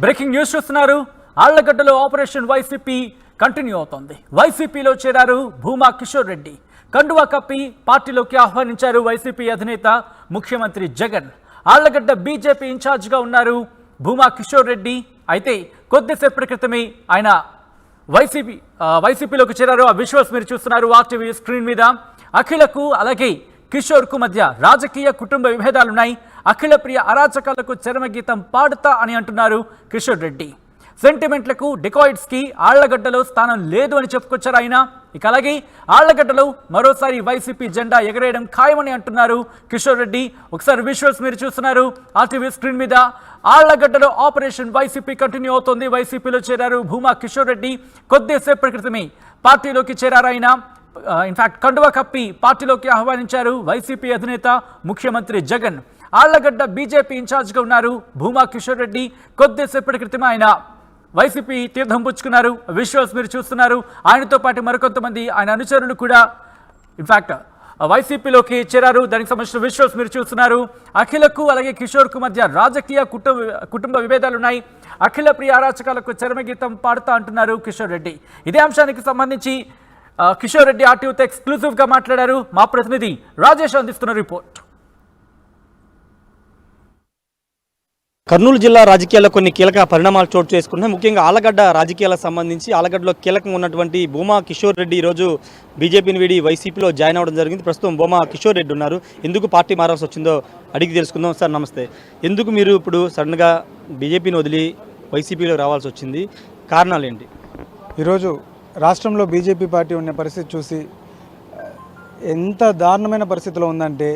Breaking news చూస్తున్నారు. ఆళ్లగడ్డలో operation YCP continue అవుతోంది. వైసీపీలో చేరారు భూమా కిషోర్ రెడ్డి. కండువా కప్పి పార్టీలోకి ఆహ్వానించారు వైసీపీ అధినేత ముఖ్యమంత్రి జగన్. ఆళ్లగడ్డ బీజేపీ ఇన్ఛార్జిగా ఉన్నారు భూమా కిషోర్ రెడ్డి. అయితే కొద్దిసేపటి క్రితమే ఆయన వైసీపీలోకి చేరారు. ఆ విజువల్స్ మీరు చూస్తున్నారు ఆర్టీవీ స్క్రీన్ మీద. అఖిలకు అలాగే కిషోర్కు మధ్య రాజకీయ కుటుంబ విభేదాలున్నాయి. అఖిల ప్రియ అరాచకాలకు చరమగీతం పాడుతా అని అంటున్నారు కిషోర్ రెడ్డి. సెంటిమెంట్లకు డికాయిడ్స్కి ఆళ్లగడ్డలో స్థానం లేదు అని చెప్పుకొచ్చారు ఆయన. ఇక అలాగే ఆళ్లగడ్డలో మరోసారి వైసీపీ జెండా ఎగరేయడం ఖాయమని అంటున్నారు కిషోర్ రెడ్డి. ఒకసారి విజువల్స్ మీరు చూస్తున్నారు ఆర్టీవీ స్క్రీన్ మీద. ఆళ్లగడ్డలో ఆపరేషన్ వైసీపీ కంటిన్యూ అవుతోంది. వైసీపీలో చేరారు భూమా కిషోర్ రెడ్డి. కొద్దిసేపటి క్రితమే పార్టీలోకి చేరారు ఆయన. ఇన్ఫాక్ట్ కండువా కప్పి పార్టీలోకి ఆహ్వానించారు వైసీపీ అధినేత ముఖ్యమంత్రి జగన్. ఆళ్లగడ్డ బీజేపీ ఇన్ఛార్జ్గా ఉన్నారు భూమా కిషోర్ రెడ్డి. కొద్దిసేపటి క్రితం ఆయన వైసీపీ తీర్థం పుచ్చుకున్నారు. విజువల్స్ మీరు చూస్తున్నారు. ఆయనతో పాటు మరికొంతమంది ఆయన అనుచరులు కూడా ఇన్ఫాక్ట్ వైసీపీలోకి చేరారు. దానికి సంబంధించిన విజువల్స్ మీరు చూస్తున్నారు. అఖిలకు అలాగే కిషోర్కు మధ్య రాజకీయ కుటుంబ విభేదాలున్నాయి. అఖిల ప్రియ అరాచకాలకు చరమగీతం పాడుతా అంటున్నారు కిషోర్ రెడ్డి. ఇదే అంశానికి సంబంధించి కిషోర్ రెడ్డి ఆర్టీవీతో ఎక్స్క్లూజివ్గా మాట్లాడారు. మా ప్రతినిధి రాజేష్ అందిస్తున్న రిపోర్ట్. కర్నూలు జిల్లా రాజకీయాల్లో కొన్ని కీలక పరిణామాలు చోటు చేసుకున్నాయి. ముఖ్యంగా ఆళ్లగడ్డ రాజకీయాలకు సంబంధించి ఆళ్లగడ్డలో కీలకంగా ఉన్నటువంటి భూమా కిషోర్ రెడ్డి ఈరోజు బీజేపీని వీడి వైసీపీలో జాయిన్ అవ్వడం జరిగింది. ప్రస్తుతం భూమా కిషోర్ రెడ్డి ఉన్నారు. ఎందుకు పార్టీ మారాల్సి వచ్చిందో అడిగి తెలుసుకుందాం. సార్ నమస్తే. ఎందుకు మీరు ఇప్పుడు సడన్గా బీజేపీని వదిలి వైసీపీలో రావాల్సి వచ్చింది? కారణాలు ఏంటి? ఈరోజు రాష్ట్రంలో బీజేపీ పార్టీ ఉన్న పరిస్థితి చూసి ఎంత దారుణమైన పరిస్థితిలో ఉందంటే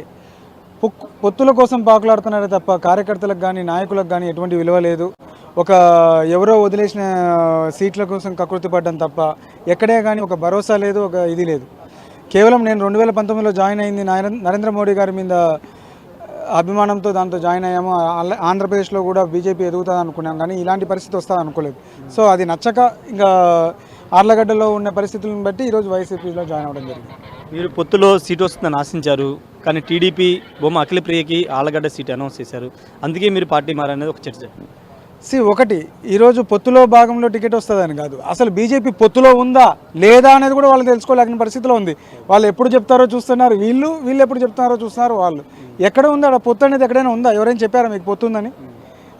పొత్తుల కోసం పాకులాడుతున్నారే తప్ప కార్యకర్తలకు కానీ నాయకులకు కానీ ఎటువంటి విలువ లేదు. ఒక ఎవరో వదిలేసిన సీట్ల కోసం కకృతి పడ్డం తప్ప ఎక్కడే కానీ ఒక భరోసా లేదు, ఒక ఇది లేదు. కేవలం నేను 2019లో జాయిన్ అయింది నరేంద్ర మోడీ గారి మీద అభిమానంతో దాంతో జాయిన్ అయ్యాము. ఆంధ్రప్రదేశ్లో కూడా బీజేపీ ఎదుగుతుంది అనుకున్నాం, కానీ ఇలాంటి పరిస్థితి వస్తుంది అనుకోలేదు. సో అది నచ్చక ఇంకా ఆర్లగడ్డలో ఉన్న పరిస్థితులను బట్టి ఈరోజు వైసీపీలో జాయిన్ అవ్వడం జరిగింది. మీరు పొత్తులో సీట్ వస్తుందని ఆశించారు, కానీ టీడీపీ బొమ్మ అఖిల ప్రియకి ఆళ్లగడ్డ సీట్ అనౌన్స్ చేశారు. అందుకే మీరు పార్టీ మారనేది ఒక చర్చ. ఒకటి ఈరోజు పొత్తులో భాగంలో టికెట్ వస్తుందని కాదు, అసలు బీజేపీ పొత్తులో ఉందా లేదా అనేది కూడా వాళ్ళు తెలుసుకోలేని పరిస్థితిలో ఉంది. వాళ్ళు ఎప్పుడు చెప్తారో చూస్తున్నారు, వీళ్ళు ఎప్పుడు చెప్తున్నారో చూస్తున్నారు. వాళ్ళు ఎక్కడ ఉందా పొత్తు అనేది? ఎక్కడైనా ఉందా? ఎవరైనా చెప్పారా మీకు పొత్తు ఉందని?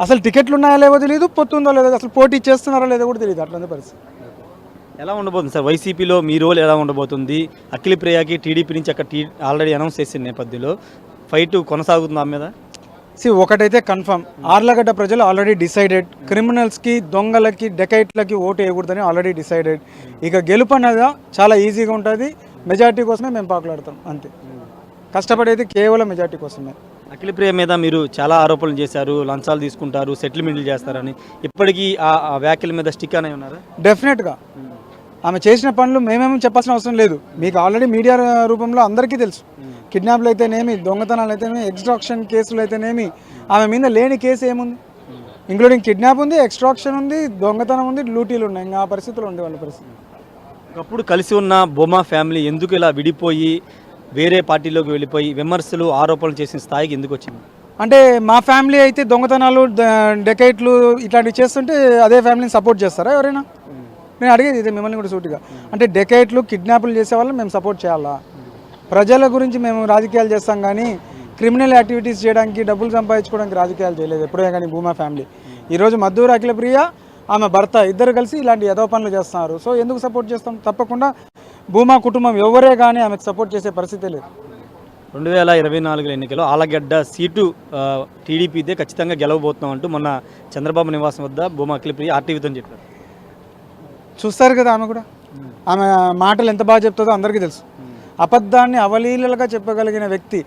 అసలు టికెట్లు ఉన్నాయో లేవో తెలియదు, పొత్తు ఉందో లేదో, అసలు పోటీ చేస్తున్నారో లేదో కూడా తెలియదు. అట్లా పరిస్థితి. ఎలా ఉండబోతుంది సార్ వైసీపీలో మీ రోల్ ఎలా ఉండబోతుంది? అఖిల ప్రియకి టీడీపీ నుంచి అక్కడ ఆల్రెడీ అనౌన్స్ చేసిన నేపథ్యంలో ఫైట్ కొనసాగుతుంది ఆ మీద? ఒకటైతే కన్ఫర్మ్, ఆర్లగడ్డ ప్రజలు ఆల్రెడీ డిసైడెడ్. క్రిమినల్స్కి, దొంగలకి, డెకైట్లకి ఓటు వేయకూడదని ఆల్రెడీ డిసైడెడ్. ఇక గెలుపు అనేది చాలా ఈజీగా ఉంటుంది. మెజార్టీ కోసమే మేము పాకులాడతాం, అంతే. కష్టపడేది కేవలం మెజార్టీ కోసమే. అఖిల ప్రియ మీద మీరు చాలా ఆరోపణలు చేశారు, లంచాలు తీసుకుంటారు, సెటిల్మెంట్లు చేస్తారని. ఇప్పటికీ ఆ వ్యాఖ్యల మీద స్టిక్ అనే ఉన్నారా? డెఫినెట్గా ఆమె చేసిన పనులు మేమేమీ చెప్పాల్సిన అవసరం లేదు. మీకు ఆల్రెడీ మీడియా రూపంలో అందరికీ తెలుసు. కిడ్నాప్లు అయితేనేమి, దొంగతనాలు అయితేనేమి, ఎక్స్ట్రాక్షన్ కేసులు అయితేనేమి, ఆమె మీద లేని కేసు ఏముంది? ఇంక్లూడింగ్ కిడ్నాప్ ఉంది, ఎక్స్ట్రాక్షన్ ఉంది, దొంగతనం ఉంది, లూటీలు ఉన్నాయి. ఇంకా ఆ పరిస్థితులు ఉంది వాళ్ళ పరిస్థితి. ఒకప్పుడు కలిసి ఉన్న బొమ్మా ఫ్యామిలీ ఎందుకు ఇలా విడిపోయి వేరే పార్టీలోకి వెళ్ళిపోయి విమర్శలు, ఆరోపణలు చేసిన స్థాయికి ఎందుకు వచ్చింది? అంటే మా ఫ్యామిలీ అయితే దొంగతనాలు, డెకైట్లు ఇట్లాంటివి చేస్తుంటే అదే ఫ్యామిలీని సపోర్ట్ చేస్తారా ఎవరైనా? నేను అడిగేది ఇదే మిమ్మల్ని కూడా సూటిగా. అంటే డెకైట్లు, కిడ్నాపులు చేసే వాళ్ళని మేము సపోర్ట్ చేయాలా? ప్రజల గురించి మేము రాజకీయాలు చేస్తాం, కానీ క్రిమినల్ యాక్టివిటీస్ చేయడానికి, డబ్బులు సంపాదించుకోవడానికి రాజకీయాలు చేయలేదు ఎప్పుడే కానీ భూమా ఫ్యామిలీ. ఈరోజు మద్దూరు అఖిల ప్రియ, ఆమె భర్త ఇద్దరు కలిసి ఇలాంటి యదో పనులు చేస్తున్నారు. సో ఎందుకు సపోర్ట్ చేస్తాం? తప్పకుండా భూమా కుటుంబం ఎవరే కానీ ఆమెకు సపోర్ట్ చేసే పరిస్థితి లేదు. 2024 ఎన్నికల్లో ఆళ్లగడ్డ సీటు టీడీపీదే ఖచ్చితంగా గెలవబోతున్నాం అంటూ మొన్న చంద్రబాబు నివాసం వద్ద భూమా అఖిల ప్రియ ఆర్టీవీతో చెప్పారు. చూస్తారు కదా, ఆమె కూడా ఆమె మాటలు ఎంత బాగా చెప్తుందో అందరికీ తెలుసు. అబద్ధాన్ని అవలీలలుగా చెప్పగలిగిన వ్యక్తి.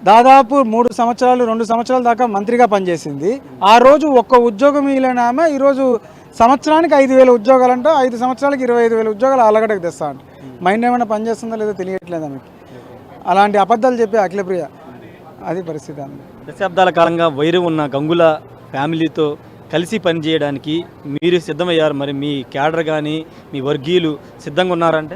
దాదాపు 2 సంవత్సరాల దాకా మంత్రిగా పనిచేసింది. ఆ రోజు ఒక్క ఉద్యోగం మిగిలిన ఆమె ఈరోజు సంవత్సరానికి 5,000 ఉద్యోగాలంట, 5 సంవత్సరాలకి 25,000 ఉద్యోగాలు ఆళ్లగడ్డకు తెస్తా అంట. మైండ్ ఏమైనా పనిచేస్తుందో లేదో తెలియట్లేదు ఆమెకి. అలాంటి అబద్ధాలు చెప్పే అఖిల ప్రియ, అది పరిస్థితి. ఆమె దశాబ్దాల కాలంగా వైరం ఉన్న గంగుల ఫ్యామిలీతో కలిసి పనిచేయడానికి మీరు సిద్ధమయ్యారు. మరి మీ క్యాడర్ కానీ మీ వర్గీయులు సిద్ధంగా ఉన్నారంటే?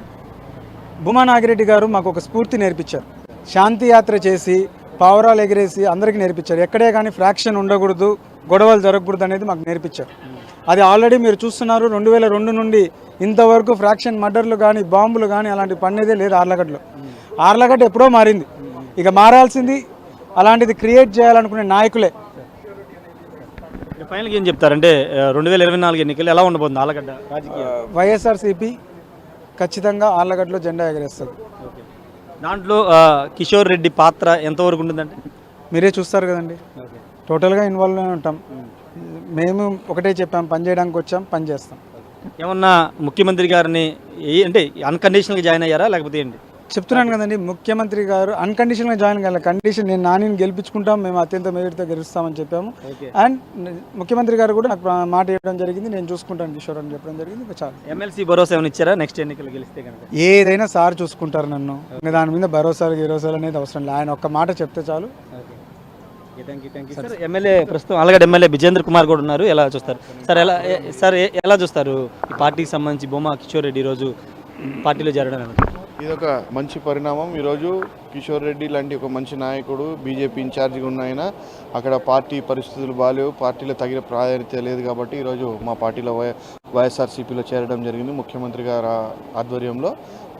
భూమా నాగిరెడ్డి గారు మాకు ఒక స్ఫూర్తి నేర్పించారు. శాంతి యాత్ర చేసి పావురాలు ఎగిరేసి అందరికీ నేర్పించారు. ఎక్కడే కానీ ఫ్రాక్షన్ ఉండకూడదు, గొడవలు జరగకూడదు అనేది మాకు నేర్పించారు. అది ఆల్రెడీ మీరు చూస్తున్నారు. 2002 నుండి ఇంతవరకు ఫ్రాక్షన్ మర్డర్లు కానీ బాంబులు కానీ అలాంటి పనేదే లేదు ఆర్లగడ్డలో. ఆర్లగడ్డ ఎప్పుడో మారింది, ఇక మారాల్సింది అలాంటిది క్రియేట్ చేయాలనుకునే నాయకులే. ఫైనల్గా ఏం చెప్తారంటే 2024 ఎన్నికలు ఎలా ఉండబోతుంది ఆలగడ్డ రాజకీయ? వైఎస్ఆర్సీపీ ఖచ్చితంగా ఆర్లగడ్డలో జెండా ఎగరేస్తుంది. దాంట్లో కిషోర్ రెడ్డి పాత్ర ఎంతవరకు ఉంటుందంటే? మీరే చూస్తారు కదండి, టోటల్గా ఇన్వాల్వ్ అయి ఉంటాం. మేము ఒకటే చెప్పాం, పని చేయడానికి వచ్చాం, పని చేస్తాం. ఏమన్నా ముఖ్యమంత్రి గారిని అంటే అన్కండిషనల్గా జాయిన్ అయ్యారా లేకపోతే ఏంటి? చెప్తున్నాను కదండి, ముఖ్యమంత్రి గారు అన్కండిషనల్గా జాయిన్ కావాలి. కండిషన్ నేను నానిని గెలిపించుకుంటాం, మేము అత్యంత మెజారిటీతో గెలుస్తామని చెప్పాము. అండ్ ముఖ్యమంత్రి గారు కూడా నాకు మాట ఇవ్వడం జరిగింది, నేను చూసుకుంటాను కిషోర్ అని చెప్పడం జరిగింది. ఇంకా చాలు. ఎమ్మెల్సీ భరోసా ఏమైనా ఇచ్చారా నెక్స్ట్ ఎన్నికలు గెలిస్తే కనుక? ఏదైనా సార్ చూసుకుంటారు నన్ను, ఇంకా దాని మీద భరోసాలు అనేది అవసరం లేదు. ఆయన ఒక్క మాట చెప్తే చాలు. సార్ ఎమ్మెల్యే ప్రస్తుతం ఆలగడ్డ ఎమ్మెల్యే విజేంద్ర కుమార్ కూడా ఉన్నారు, ఎలా చూస్తారు సార్? ఎలా చూస్తారు ఈ పార్టీకి సంబంధించి భూమా కిషోర్ రెడ్డి ఈరోజు పార్టీలో చేరడం? ఇది ఒక మంచి పరిణామం. ఈరోజు కిషోర్ రెడ్డి లాంటి ఒక మంచి నాయకుడు బీజేపీ ఇన్ఛార్జిగా ఉన్న ఆయన అక్కడ పార్టీ పరిస్థితులు బాగాలేవు, పార్టీలో తగిన ప్రాధాన్యత లేదు కాబట్టి ఈరోజు మా పార్టీలో వైఎస్ఆర్సీపీలో చేరడం జరిగింది. ముఖ్యమంత్రి గారి ఆధ్వర్యంలో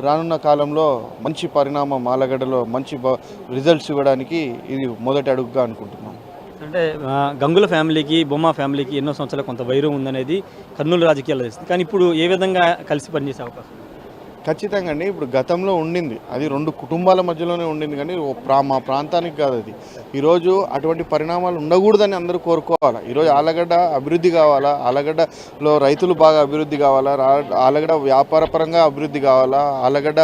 రానున్న కాలంలో మంచి పరిణామం ఆలగడ్డలో మంచి రిజల్ట్స్ ఇవ్వడానికి ఇది మొదటి అడుగుగా అనుకుంటున్నాం. అంటే గంగుల ఫ్యామిలీకి భూమా ఫ్యామిలీకి ఎన్నో సంవత్సరాలు కొంత వైరం ఉందనేది కర్నూలు రాజకీయాల్లో తెలుస్తుంది. కానీ ఇప్పుడు ఏ విధంగా కలిసి పనిచేసే అవకాశం? ఖచ్చితంగా అండి. ఇప్పుడు గతంలో ఉండింది, అది రెండు కుటుంబాల మధ్యలోనే ఉండింది, కానీ మా ప్రాంతానికి కాదు అది. ఈరోజు అటువంటి పరిణామాలు ఉండకూడదని అందరూ కోరుకోవాలి. ఈరోజు ఆలగడ్డ అభివృద్ధి కావాలా, ఆలగడ్డలో రైతులు బాగా అభివృద్ధి కావాలా, ఆలగడ్డ వ్యాపారపరంగా అభివృద్ధి కావాలా, ఆలగడ్డ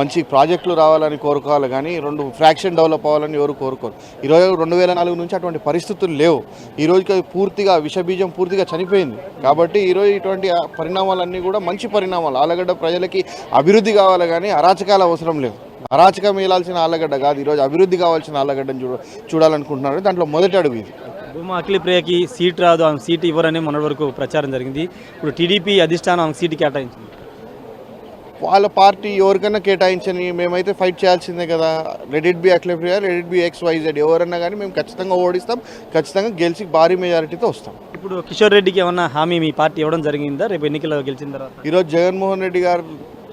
మంచి ప్రాజెక్టులు రావాలని కోరుకోవాలి. కానీ రెండు ఫ్రాక్షన్ డెవలప్ అవ్వాలని ఎవరు కోరుకోరు. ఈరోజు 2004 నుంచి అటువంటి పరిస్థితులు లేవు. ఈరోజుకి పూర్తిగా విషబీజం పూర్తిగా చనిపోయింది. కాబట్టి ఈరోజు ఇటువంటి పరిణామాలన్నీ కూడా మంచి పరిణామాలు. ఆలగడ్డ ప్రజలకి అభివృద్ధి కావాలి, కానీ అరాచకాలు అవసరం లేదు. అరాచకం వేయాల్సిన ఆలగడ్డ కాదు, ఈరోజు అభివృద్ధి కావాల్సిన ఆలగడ్డను చూడాలనుకుంటున్నారు. దాంట్లో మొదటి అడుగు ఇది. భూమా అఖిలప్రియకి సీట్ రాదు, ఆమె సీట్ ఇవ్వరని మొన్నటి వరకు ప్రచారం జరిగింది. ఇప్పుడు టీడీపీ అధిష్టానం ఆమె సీటు కేటాయించింది. వాళ్ళ పార్టీ ఎవరికైనా కేటాయించని, మేమైతే ఫైట్ చేయాల్సిందే కదా. Let it be Akhilapriya, let it be XYZ ఎవరన్నా కానీ మేము ఖచ్చితంగా ఓడిస్తాం, ఖచ్చితంగా గెలిచి భారీ మెజారిటీతో వస్తాం. ఇప్పుడు కిషోర్ రెడ్డికి ఏమన్నా హామీ మీ పార్టీ ఇవ్వడం జరిగిందా రేపు ఎన్నికల్లో గెలిచిన తర్వాత? ఈరోజు జగన్మోహన్ రెడ్డి గారు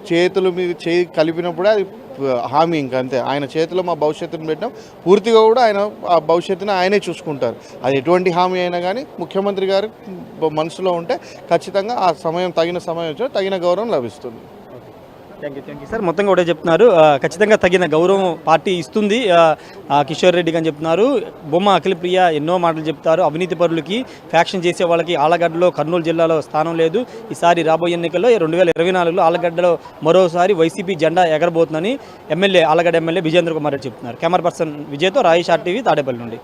చేతుల మీద చేయి కలిపినప్పుడే అది హామీ, ఇంకా అంతే. ఆయన చేతిలో మా భవిష్యత్తును పెట్టినాం, పూర్తిగా కూడా ఆయన ఆ భవిష్యత్తుని ఆయనే చూసుకుంటారు. అది ఎటువంటి హామీ అయినా కానీ ముఖ్యమంత్రి గారు మనసులో ఉంటే ఖచ్చితంగా ఆ సమయం తగిన సమయం వచ్చి తగిన గౌరవం లభిస్తుంది. Thank you sir. మొత్తంగా ఒకటే చెప్తున్నారు, ఖచ్చితంగా తగిన గౌరవం పార్టీ ఇస్తుంది కిషోర్ రెడ్డికి అని చెప్తున్నారు. భూమా అఖిలప్రియ ఎన్నో మాటలు చెప్తారు. అవినీతి పరులకి ఫ్యాక్షన్ చేసే వాళ్ళకి ఆలగడ్డలో కర్నూలు జిల్లాలో స్థానం లేదు. ఈసారి రాబోయే ఎన్నికల్లో 2024లో ఆలగడ్డలో మరోసారి వైసీపీ జెండా ఎగరబోతుందని ఆలగడ్డ ఎమ్మెల్యే విజేంద్ర కుమార్ రెడ్డి చెప్తున్నారు. Camera person విజయ్తో Rayesh RTV Tadepalli నుండి.